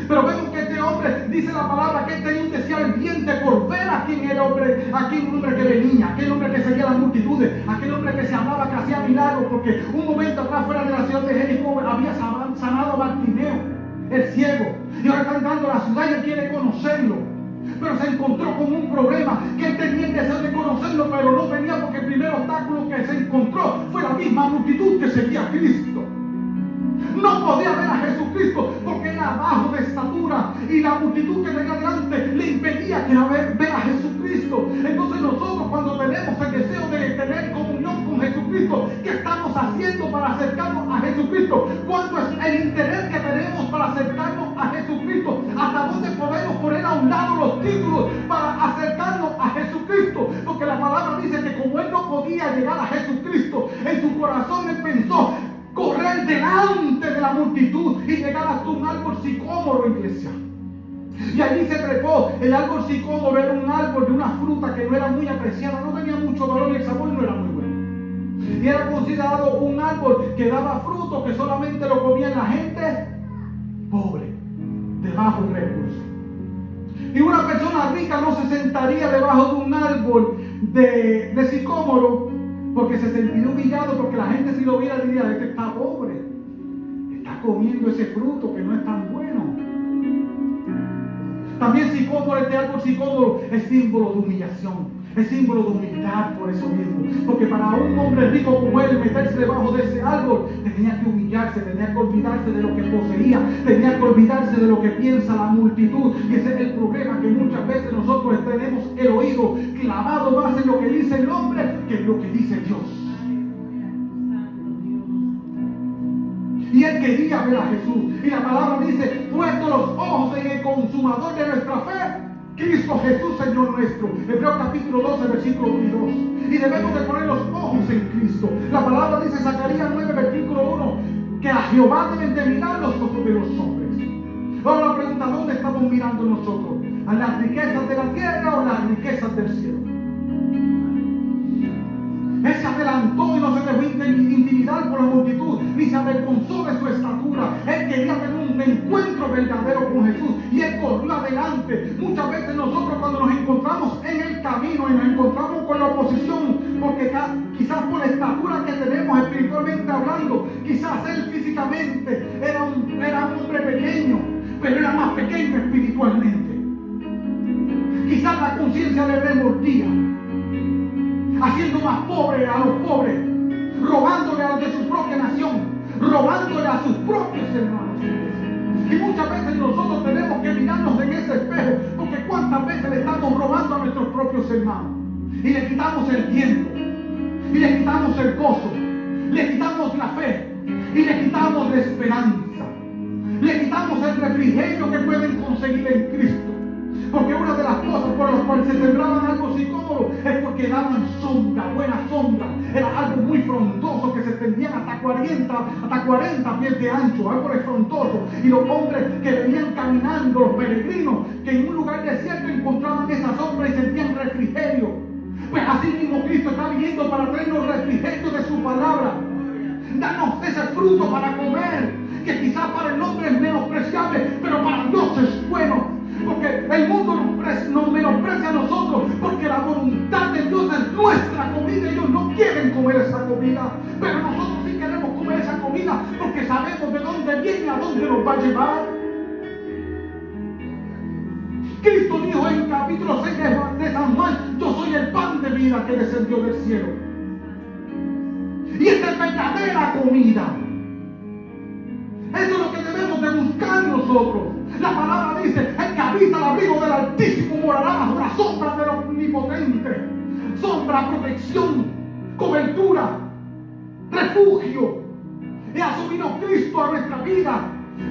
Pero vemos que este hombre, dice la palabra, que él tenía un deseo ardiente por ver a quién era hombre, aquel hombre que venía, aquel hombre que seguía las multitudes, aquel hombre que se hablaba, que hacía milagros, porque un momento atrás fuera de la ciudad de Jericó había sanado a Bartimeo, el ciego, y ahora está entrando a la ciudad y él quiere conocerlo. Pero se encontró con un problema, que él tenía el deseo de conocerlo, pero no venía, porque el primer obstáculo que se encontró fue la misma multitud que seguía a Cristo. No podía ver a Jesucristo porque era bajo de estatura y la multitud que tenía delante le impedía que ver a Jesucristo. Entonces nosotros, cuando tenemos el deseo de tener comunión con Jesucristo, ¿qué estamos haciendo para acercarnos a Jesucristo? ¿Cuánto es el interés que tenemos para acercarnos a Jesucristo? ¿Hasta dónde podemos poner a un lado los títulos para acercarnos a Jesucristo? Porque la palabra dice que como él no podía llegar a Jesucristo, en su corazón él pensó correr delante de la multitud y llegar hasta un árbol sicómoro, iglesia. Y allí se trepó. El árbol sicómoro era un árbol de una fruta que no era muy apreciada, no tenía mucho valor y el sabor no era muy bueno. Y era considerado un árbol que daba fruto que solamente lo comía la gente pobre, de bajos recursos. Y una persona rica no se sentaría debajo de un árbol de sicómoro, porque se sentiría humillado, porque la gente si lo viera diría: este está pobre, está comiendo ese fruto que no es tan bueno. También sicómoro, este árbol sicómoro es símbolo de humillación, es símbolo de humildad por eso mismo. Porque para un hombre rico como él meterse debajo de ese árbol, tenía que humillarse, tenía que olvidarse de lo que poseía, tenía que olvidarse de lo que piensa la multitud. Y ese es el problema, que muchas veces nosotros tenemos el oído clavado más en lo que dice el hombre que en lo que dice Dios. Y él quería ver a Jesús. Y la palabra dice: puesto los ojos en el consumador de nuestra fe, Cristo Jesús, Señor nuestro. Hebreos capítulo 12, versículo 1 y 2. Y debemos de poner los ojos en Cristo. La palabra dice, Zacarías 9, versículo 1, que a Jehová deben de mirar los ojos de los hombres. Ahora la pregunta: ¿dónde estamos mirando nosotros? ¿A las riquezas de la tierra o a las riquezas del cielo? Él se adelantó y no se dejó intimidar por la multitud, ni se avergonzó de su estatura. Él quería tener un encuentro verdadero con Jesús y él corrió adelante. Muchas veces nosotros, cuando nos encontramos en el camino y nos encontramos con la oposición, porque quizás por la estatura que tenemos espiritualmente hablando, quizás él físicamente era un hombre pequeño, pero era más pequeño espiritualmente. Quizás la conciencia le remordía, haciendo más pobre a los pobres, robándole a los de su propia nación, robándole a sus propios hermanos. Y muchas veces nosotros tenemos que mirarnos en ese espejo, porque cuántas veces le estamos robando a nuestros propios hermanos y le quitamos el tiempo, y le quitamos el gozo, le quitamos la fe y le quitamos la esperanza, le quitamos el refrigerio que pueden conseguir en Cristo. Porque una de las cosas por las cuales se sembraban algo sicómoro es porque daban sombra, buena sombra. Era algo muy frondoso que se extendían hasta 40 pies de ancho, árboles frondosos. Y los hombres que venían caminando, los peregrinos, que en un lugar desierto encontraban esa sombra y sentían refrigerio. Pues así mismo Cristo está viniendo para traernos refrigerio de su palabra. Danos ese fruto para comer, que quizás para el hombre es menospreciable, pero para Dios es bueno. Porque el mundo nos menosprecia a nosotros, porque la voluntad de Dios es nuestra comida. Ellos no quieren comer esa comida, pero nosotros sí queremos comer esa comida, porque sabemos de dónde viene, a dónde nos va a llevar. Cristo dijo en capítulo 6 de San Juan: yo soy el pan de vida que descendió del cielo. Y esta es verdadera comida. Eso es lo que debemos de buscar nosotros. La palabra dice: el que habita al abrigo del Altísimo morará bajo la sombra del Omnipotente. Sombra, protección, cobertura, refugio. Y así vino Cristo a nuestra vida.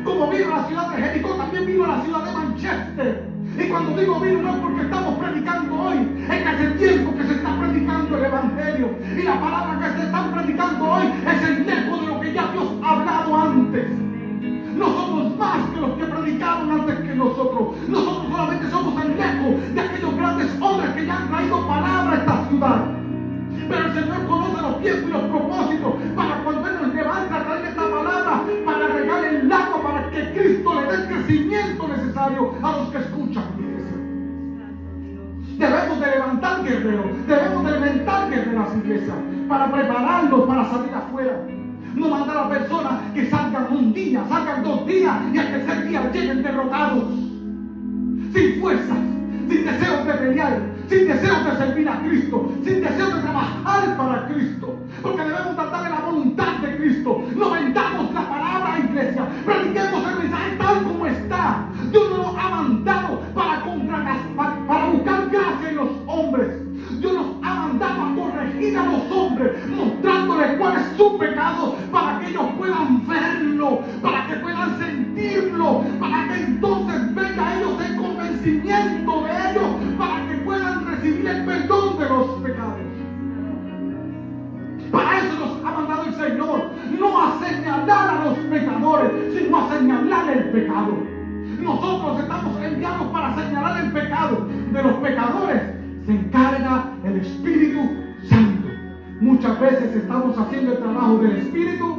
Como vino a la ciudad de Jericó, también vino a la ciudad de Manchester. Y cuando digo vino, no es porque estamos predicando hoy, es que hace tiempo que se está predicando el Evangelio. Y la palabra que se está predicando hoy es el eco de lo que ya Dios ha hablado antes. No somos más que los que predicaron antes que nosotros. Nosotros solamente somos el eco de aquellos grandes hombres que ya han traído palabra a esta ciudad. Pero el Señor conoce los tiempos y los propósitos para cuando Él nos levanta a traer esta palabra, para regar el agua, para que Cristo le dé el crecimiento necesario a los que escuchan. Debemos de levantar guerreros, debemos de levantar guerreras, iglesia, para prepararlos para salir afuera. No mandar a personas que salgan un día, salgan 2 días y al tercer día lleguen derrotados, sin fuerzas, sin deseos de pelear, sin deseos de servir a Cristo, sin deseos de trabajar para Cristo. Porque debemos tratar de la voluntad de Cristo. No vendamos la palabra, iglesia. Prediquemos el mensaje tal como está. Dios nos ha mandado para buscar gracia en los hombres. Dios nos ha mandado a corregir a los hombres, mostrándoles cuál es su pecado, para que ellos puedan verlo, para que puedan sentirlo, para que entonces venga a ellos el convencimiento de ellos, para que puedan recibir el perdón de los pecados. Para eso nos ha mandado el Señor, no a señalar a los pecadores, sino a señalar el pecado. Nosotros estamos enviados para señalar el pecado. De los pecadores se encarga el Espíritu Santo. Muchas veces estamos haciendo el trabajo del Espíritu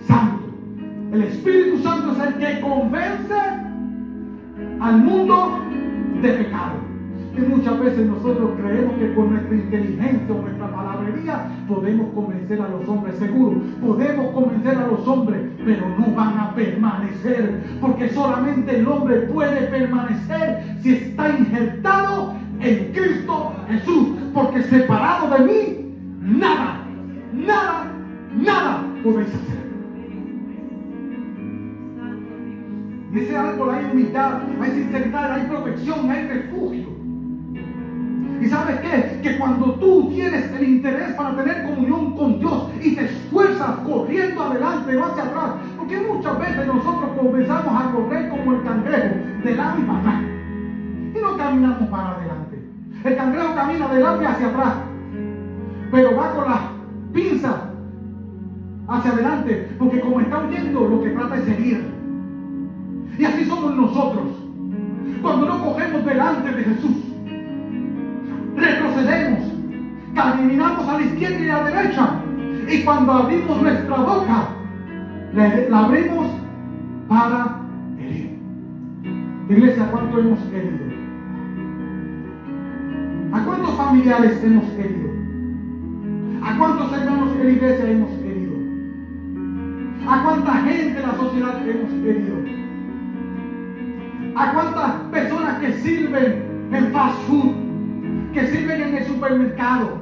Santo. El Espíritu Santo es el que convence al mundo de pecado. Y muchas veces nosotros creemos que con nuestra inteligencia o nuestra palabrería podemos convencer a los hombres. Seguro, podemos convencer a los hombres, pero no van a permanecer. Porque solamente el hombre puede permanecer si está injertado en Cristo Jesús. Porque separado de mí, nada podéis hacer. En ese árbol hay humildad, hay sinceridad, hay protección, hay refugio. ¿Y sabes qué? Que cuando tú tienes el interés para tener comunión con Dios y te esfuerzas corriendo adelante, no hacia atrás, porque muchas veces nosotros comenzamos a correr como el cangrejo, de lado y para atrás, y no caminamos para adelante. El cangrejo camina de adelante hacia atrás, pero va con las pinzas hacia adelante, porque como está huyendo, lo que trata es seguir. Y así somos nosotros. Cuando no cogemos delante de Jesús, retrocedemos, caminamos a la izquierda y a la derecha, y cuando abrimos nuestra boca, la abrimos para herir. Iglesia, ¿cuánto hemos herido? ¿A cuántos familiares hemos herido? ¿A cuántos hermanos en la iglesia hemos herido? ¿A cuánta gente en la sociedad hemos herido? ¿A cuántas personas que sirven en fast food, que sirven en el supermercado,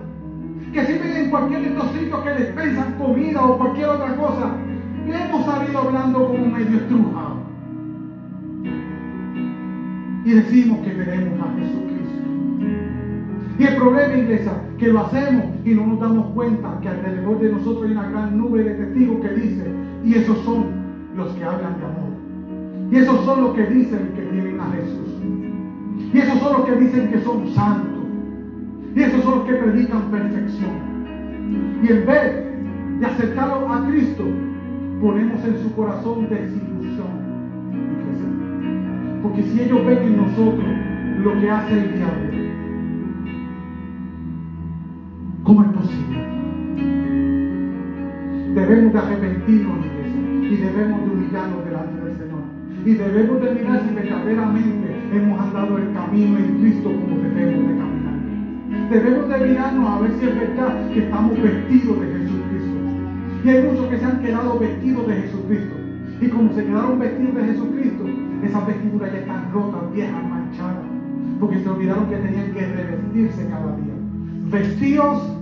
que sirven en cualquier de estos sitios que dispensan comida o cualquier otra cosa, le hemos salido hablando como medio estrujado? Y decimos que queremos a Jesucristo. Y el problema, iglesia, que lo hacemos y no nos damos cuenta que alrededor de nosotros hay una gran nube de testigos que dice, y esos son los que hablan de amor. Y esos son los que dicen que tienen a Jesús. Y esos son los que dicen que son santos. Y esos son los que predican perfección. Y en vez de acercarlos a Cristo, ponemos en su corazón desilusión. Porque si ellos ven en nosotros lo que hace el diablo, ¿cómo es posible? debemos de arrepentirnos, iglesia, y debemos de humillarnos delante del Señor. Y debemos de mirar si verdaderamente hemos andado el camino en Cristo como debemos de caminar. Debemos de mirarnos a ver si es verdad que estamos vestidos de Jesucristo. Y hay muchos que se han quedado vestidos de Jesucristo. Y como se quedaron vestidos de Jesucristo, esas vestiduras ya están rotas, viejas, manchadas. Porque se olvidaron que tenían que revestirse cada día. Vestidos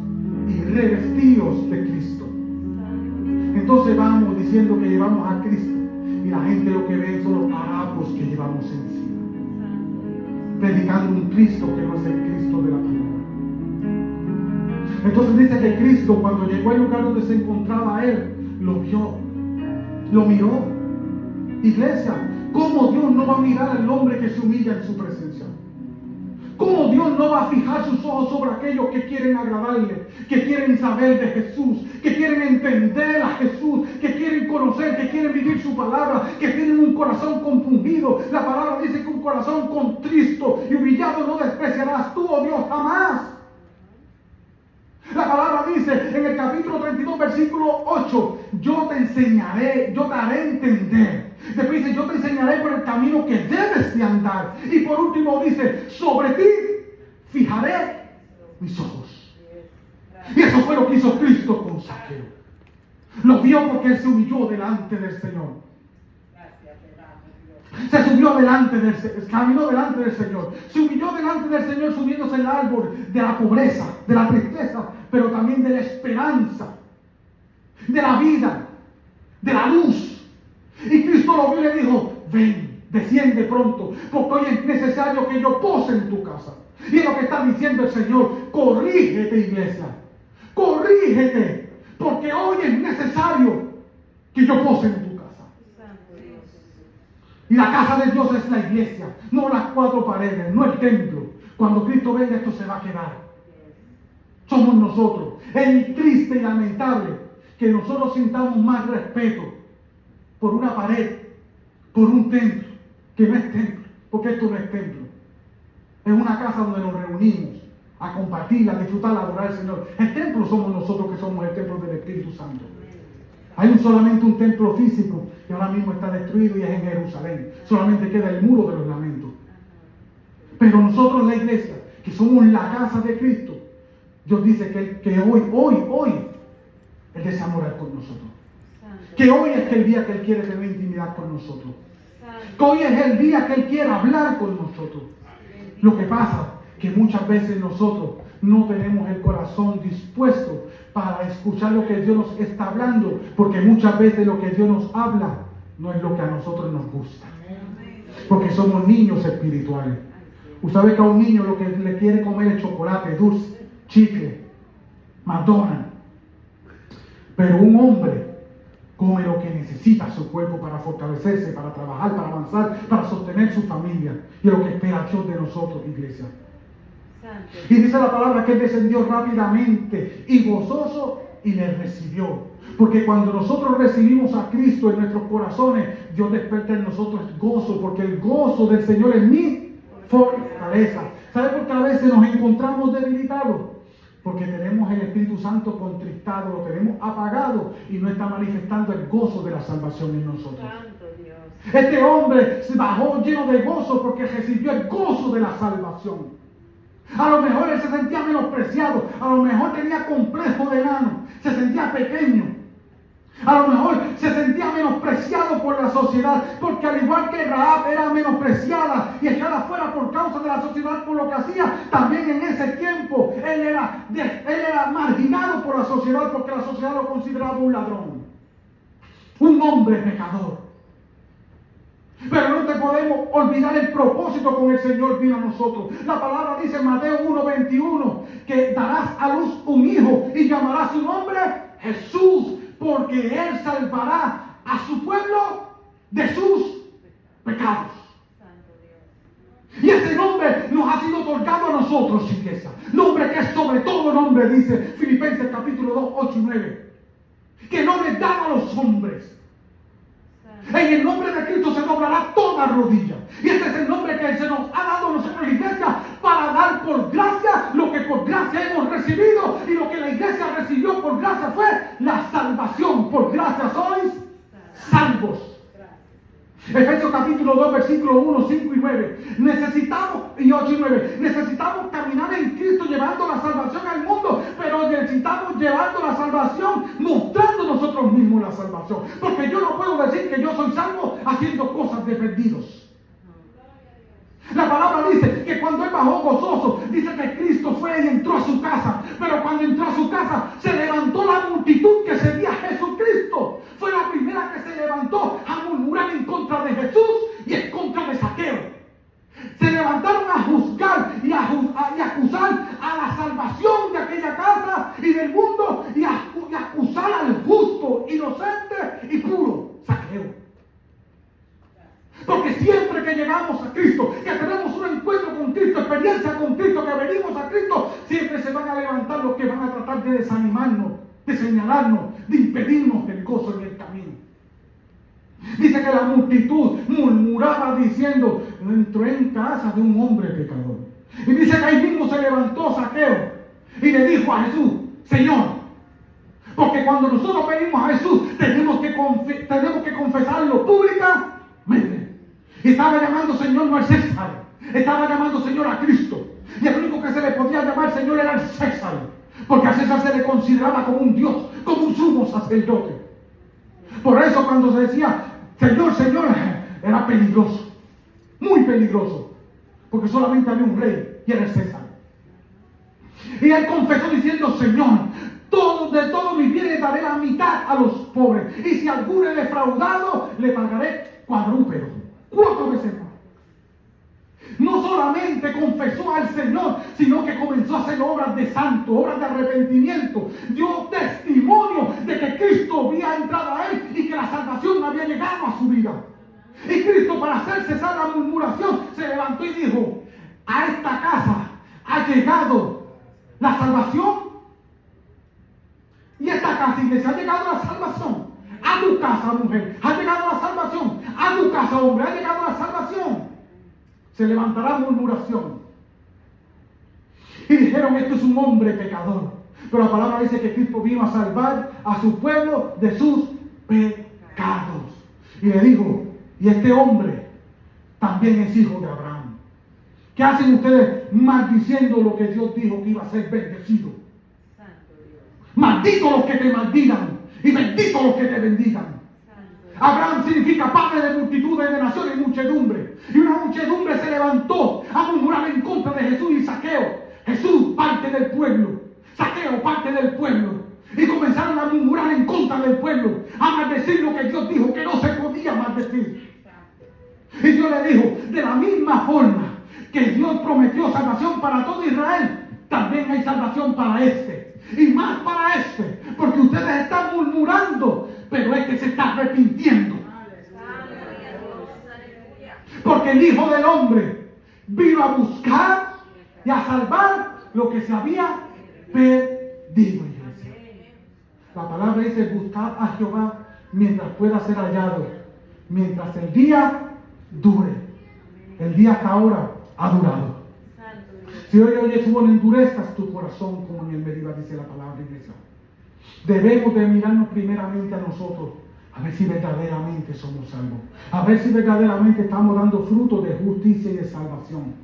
y revestidos de Cristo. Entonces vamos diciendo que llevamos a Cristo. Y la gente lo que ve son los harapos que llevamos encima. Predicando un Cristo que no es el Cristo de la palabra. Entonces dice que Cristo, cuando llegó al lugar donde se encontraba Él, lo vio, lo miró. Iglesia, ¿cómo Dios no va a mirar al hombre que se humilla en su presencia? ¿Cómo Dios no va a fijar sus ojos sobre aquellos que quieren agradarle, que quieren saber de Jesús, que quieren entender a Jesús, que quieren conocer, que quieren vivir su palabra, que tienen un corazón compungido? La palabra dice que un corazón contristo y humillado no despreciarás tú, oh Dios, jamás. La palabra dice en el capítulo 32, versículo 8, yo te enseñaré, yo te haré entender. Después dice, yo te enseñaré por el camino que debes de andar. Y por último dice, sobre ti fijaré mis ojos. Y eso fue lo que hizo Cristo con Zaqueo. Lo vio porque él se humilló delante del Señor. Se subió delante del Señor, caminó delante del Señor, se humilló delante del Señor subiéndose el árbol de la pobreza, de la tristeza, pero también de la esperanza, de la vida, de la luz. Y Cristo lo vio y le dijo, ven, desciende pronto, porque hoy es necesario que yo pose en tu casa. Y es lo que está diciendo el Señor, corrígete, iglesia, corrígete, porque hoy es necesario que yo pose en tu casa. Y la casa de Dios es la iglesia, no las cuatro paredes, no el templo. Cuando Cristo venga, esto se va a quedar. Somos nosotros. Es triste y lamentable que nosotros sintamos más respeto por una pared, por un templo, que no es templo, porque esto no es templo. Es una casa donde nos reunimos a compartir, a disfrutar, a adorar al Señor. El templo somos nosotros, que somos el templo del Espíritu Santo. Hay solamente un templo físico que ahora mismo está destruido y es en Jerusalén. Solamente queda el muro de los lamentos. Pero nosotros, la iglesia, que somos la casa de Cristo, Dios dice que hoy, Él desea morar con nosotros. Que hoy es el día que Él quiere tener intimidad con nosotros. Que hoy es el día que Él quiere hablar con nosotros. Lo que pasa que muchas veces nosotros no tenemos el corazón dispuesto para escuchar lo que Dios nos está hablando, porque muchas veces lo que Dios nos habla no es lo que a nosotros nos gusta, porque somos niños espirituales. Usted sabe que a un niño lo que le quiere comer es chocolate, dulce, chicle, McDonald's, pero un hombre come lo que necesita su cuerpo para fortalecerse, para trabajar, para avanzar, para sostener su familia, y es lo que espera Dios de nosotros, iglesia. Y dice la palabra que Él descendió rápidamente y gozoso y le recibió. Porque cuando nosotros recibimos a Cristo en nuestros corazones, Dios despierta en nosotros gozo, porque el gozo del Señor es mi fortaleza. ¿Sabe por qué a veces nos encontramos debilitados? Porque tenemos el Espíritu Santo contristado, lo tenemos apagado y no está manifestando el gozo de la salvación en nosotros. Este hombre se bajó lleno de gozo porque recibió el gozo de la salvación. A lo mejor él se sentía menospreciado, a lo mejor tenía complejo de enano, se sentía pequeño, a lo mejor se sentía menospreciado por la sociedad, porque al igual que Rahab era menospreciada y echada fuera por causa de la sociedad por lo que hacía, también en ese tiempo él era marginado por la sociedad, porque la sociedad lo consideraba un ladrón, un hombre pecador. Pero no te podemos olvidar el propósito con el Señor vino a nosotros. La palabra dice en Mateo 1:21 que darás a luz un hijo y llamarás su nombre Jesús, porque Él salvará a su pueblo de sus pecados. Y ese nombre nos ha sido otorgado a nosotros, iglesia. Nombre que es sobre todo nombre, dice Filipenses capítulo 2, 8 y 9. Que no le dan a los hombres. En el nombre de Cristo se doblará toda rodilla. Y este es el nombre que se nos ha dado a nosotros, la iglesia, para dar por gracia lo que por gracia hemos recibido. Y lo que la iglesia recibió por gracia fue la salvación por Efesios capítulo 2, versículos 1, 5 y 9. Y 8 y 9. Necesitamos caminar en Cristo llevando la salvación al mundo, pero necesitamos llevando la salvación, mostrando nosotros mismos la salvación. Porque yo no puedo decir que yo soy salvo haciendo cosas de perdidos. La palabra dice que cuando él bajó gozoso, dice que Cristo fue y entró a su casa. Pero cuando entró a su casa, se levantó la multitud que seguía a Jesucristo. Fue la primera que se levantó a murmurar en contra de Jesús y en contra de Zaqueo. Se levantaron a juzgar y a acusar a la salvación de aquella casa y del mundo y acusar al justo, inocente y puro, Zaqueo. Porque siempre que llegamos a Cristo, que tenemos un encuentro con Cristo, experiencia con Cristo, que venimos a Cristo, siempre se van a levantar los que van a tratar de desanimarnos, de señalarnos, de impedirnos el gozo en el camino. Dice que la multitud murmuraba diciendo, entré en casa de un hombre pecador. Y dice que ahí mismo se levantó Zaqueo y le dijo a Jesús, Señor, porque cuando nosotros venimos a Jesús tenemos que confesarlo públicamente. Y estaba llamando Señor no al César, estaba llamando Señor a Cristo. Y el único que se le podía llamar Señor era el César, porque a César se le consideraba como un Dios, como un sumo sacerdote. Por eso cuando se decía Señor, Señor, era peligroso, muy peligroso, porque solamente había un rey y era el César. Y él confesó diciendo, Señor, de todo mi bienes daré la mitad a los pobres, y si alguno he defraudado, le pagaré cuadrúpedo. 4 veces más. No solamente confesó al Señor, sino que comenzó a hacer obras de santo, obras de arrepentimiento. Dio testimonio de que Cristo había entrado a él y que la salvación había llegado a su vida. Y Cristo, para hacer cesar la murmuración, se levantó y dijo, a esta casa ha llegado la salvación. Y esta casa, iglesia, ha llegado la salvación. A tu casa, mujer, ha llegado la salvación. A tu casa, hombre, ha llegado la salvación. Se levantará murmuración. Y dijeron, esto es un hombre pecador. Pero la palabra dice que Cristo vino a salvar a su pueblo de sus pecados. Y le dijo, y este hombre también es hijo de Abraham. ¿Qué hacen ustedes maldiciendo lo que Dios dijo que iba a ser bendecido? Maldito los que te maldigan y bendito los que te bendigan. Abraham significa padre de multitudes, de naciones y muchedumbre. Y una muchedumbre se levantó a murmurar en contra de Jesús y Zaqueo. Jesús, parte del pueblo. Zaqueo, parte del pueblo. Y comenzaron a murmurar en contra del pueblo, a maldecir lo que Dios dijo que no se podía maldecir. Y Dios le dijo, de la misma forma que Dios prometió salvación para todo Israel, también hay salvación para este. Y más para este, porque ustedes están murmurando, pero este se está arrepintiendo. Porque el Hijo del Hombre vino a buscar y a salvar lo que se había perdido. La palabra dice, buscad a Jehová mientras pueda ser hallado, mientras el día dure. El día hasta ahora ha durado. Si hoy oyes no endurezcas tu corazón como en el Medieval dice la palabra, iglesia. Debemos de mirarnos primeramente a nosotros, a ver si verdaderamente somos salvos, a ver si verdaderamente estamos dando fruto de justicia y de salvación.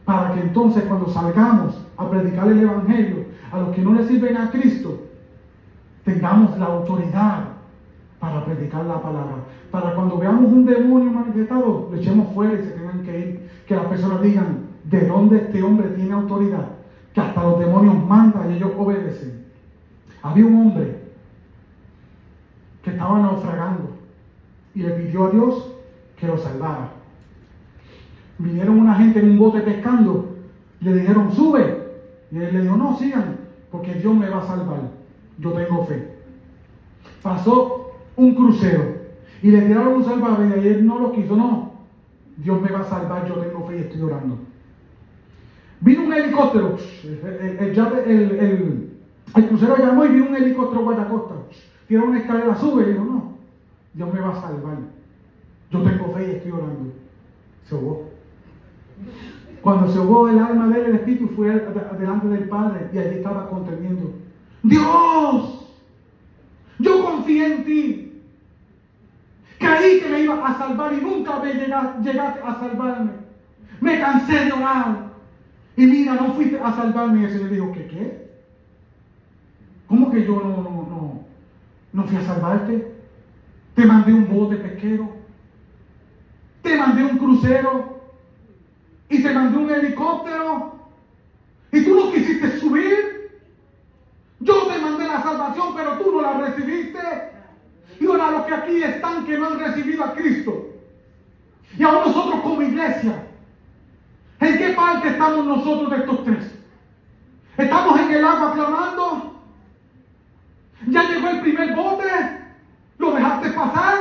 Para que entonces cuando salgamos a predicar el Evangelio a los que no le sirven a Cristo, tengamos la autoridad para predicar la palabra. Para cuando veamos un demonio manifestado, lo echemos fuera y se tengan que ir. Que las personas digan, ¿de dónde este hombre tiene autoridad? Que hasta los demonios mandan y ellos obedecen. Había un hombre que estaba naufragando y le pidió a Dios que lo salvara. Vinieron una gente en un bote pescando y le dijeron, sube. Y él le dijo, no, sigan, porque Dios me va a salvar. Yo tengo fe. Pasó un crucero y le tiraron un salvavidas y él no lo quiso, no. Dios me va a salvar, yo tengo fe y estoy orando. Vino un helicóptero, el crucero llamó y vino un helicóptero guardacosta. Tiró una escalera, sube y dijo, no, Dios me va a salvar. Yo tengo fe y estoy orando. Se ahogó. Cuando se ahogó el alma de él, el espíritu fue delante del Padre y allí estaba conteniendo. Dios, yo confié en ti. Creí que me iba a salvar y nunca llegaste a salvarme. Me cansé de orar. Y mira, no fuiste a salvarme. Y ese le dijo, ¿qué? ¿Cómo que yo no fui a salvarte? Te mandé un bote pesquero. Te mandé un crucero. Y te mandé un helicóptero. Y tú no quisiste subir. Yo te mandé la salvación, pero tú no la recibiste. Y ahora los que aquí están que no han recibido a Cristo. Y ahora nosotros como iglesia, ¿en qué parte estamos nosotros de estos tres? ¿Estamos en el agua clamando? ¿Ya llegó el primer bote? ¿Lo dejaste pasar?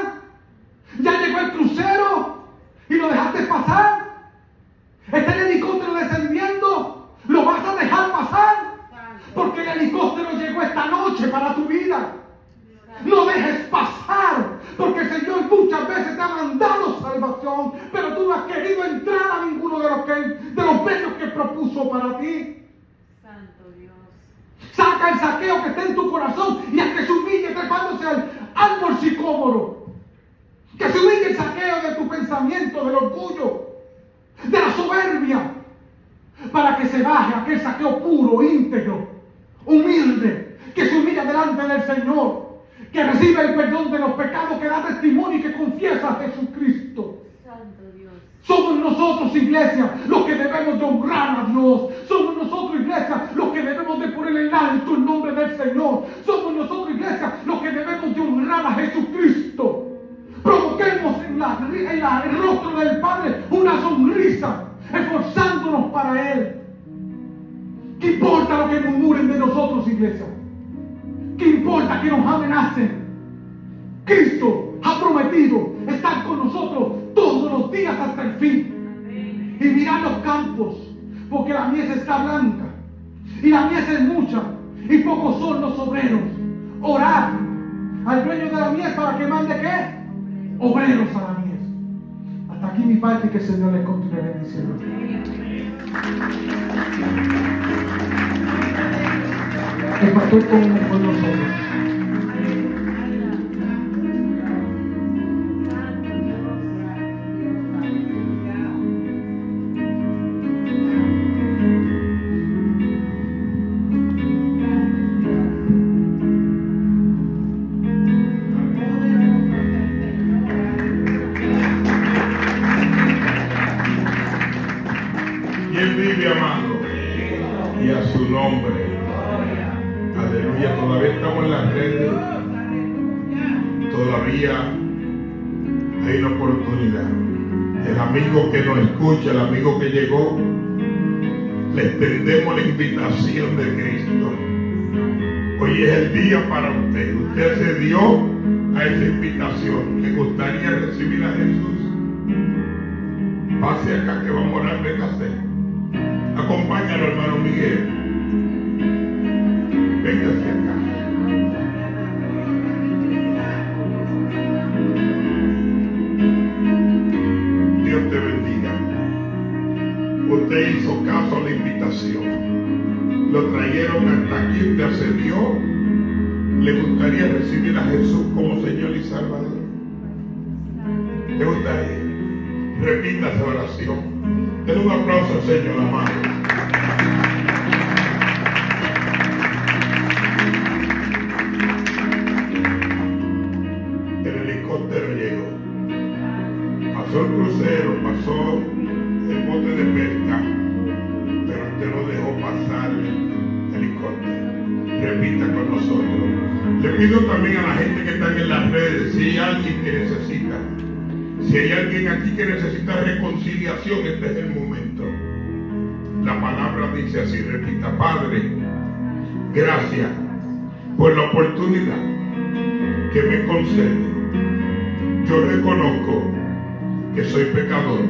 ¿Ya llegó el crucero? ¿Y lo dejaste pasar? ¿Está el helicóptero descendiendo? ¿Lo vas a dejar pasar? Porque el helicóptero llegó esta noche para tu vida. No dejes pasar, porque el Señor muchas veces te ha mandado salvación, pero tú no has querido entrar a ninguno de los medios que propuso para ti. Santo Dios. Saca el saqueo que está en tu corazón y haz que se humille trepándose al árbol sicómoro. Que se humille el saqueo de tu pensamiento, del orgullo, de la soberbia, para que se baje aquel saqueo puro, íntegro, humilde, que se humilla delante del Señor, que recibe el perdón de los pecados, que da testimonio y que confiesa a Jesucristo. Santo Dios. Somos nosotros, iglesia, los que debemos de honrar a Dios. Somos nosotros, iglesia, los que debemos de poner en alto el nombre del Señor. Somos nosotros, iglesia, los que debemos de honrar a Jesucristo. Provoquemos en el rostro del Padre una sonrisa, esforzándonos para Él. ¿Qué importa lo que murmuren de nosotros, iglesia? ¿Qué importa que nos amenacen? Cristo ha prometido estar con nosotros todos los días hasta el fin. Y mirar los campos, porque la mies está blanca y la mies es mucha y pocos son los obreros. Orar al dueño de la mies para que mande ¿qué? Obreros a la mies. Hasta aquí mi parte, que el Señor les continúe bendiciendo. El pastor con nosotros. ¿Quién vive, amado? Y a su nombre. Aleluya, todavía estamos en las redes, todavía hay una oportunidad. El amigo que nos escucha, el amigo que llegó, le extendemos la invitación de Cristo. Hoy es el día para usted. Usted se dio a esa invitación. ¿Le gustaría recibir a Jesús? Pase acá que vamos a orar de café. Acompáñalo, hermano Miguel. Venga hacia acá. Dios te bendiga. Usted hizo caso a la invitación. Lo trajeron hasta aquí, usted accedió. ¿Le gustaría recibir a Jesús como Señor y Salvador? ¿Le gustaría? Repita esa oración. Den un aplauso al Señor, amado. Pasó el crucero, pasó el bote de pesca, pero usted no dejó pasar el helicóptero. Repita con nosotros. Le pido también a la gente que está en las redes, si hay alguien que necesita, si hay alguien aquí que necesita reconciliación, este es el momento. La palabra dice así, repita: Padre, gracias por la oportunidad que me concede. Yo reconozco que soy pecador,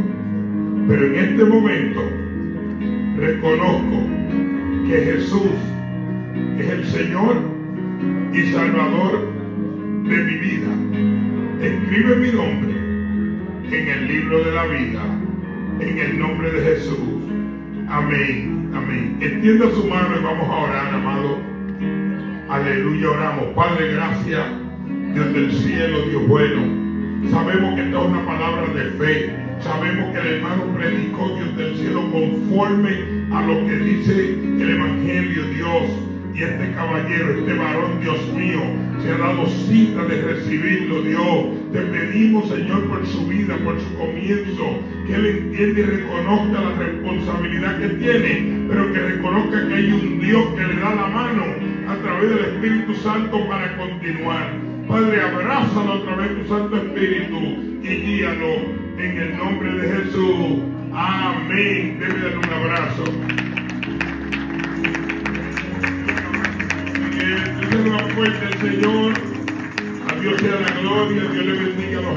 pero en este momento reconozco que Jesús es el Señor y Salvador de mi vida. Escribe mi nombre en el libro de la vida, en el nombre de Jesús. Amén, amén. Extienda su mano y vamos a orar, amado. Aleluya, oramos. Padre, gracias, Dios del cielo, Dios bueno. Sabemos que esta es una palabra de fe. Sabemos que el hermano predicó, Dios del cielo, conforme a lo que dice el Evangelio, Dios. Y este caballero, este varón, Dios mío, se ha dado cita de recibirlo, Dios. Te pedimos, Señor, por su vida, por su comienzo, que él entienda y reconozca la responsabilidad que tiene, pero que reconozca que hay un Dios que le da la mano a través del Espíritu Santo para continuar. Padre, abrázalo a través de tu Santo Espíritu y guíalo en el nombre de Jesús. Amén. Debe darle un abrazo. Una fuerte el Señor. A Dios sea la gloria. Dios le bendiga a los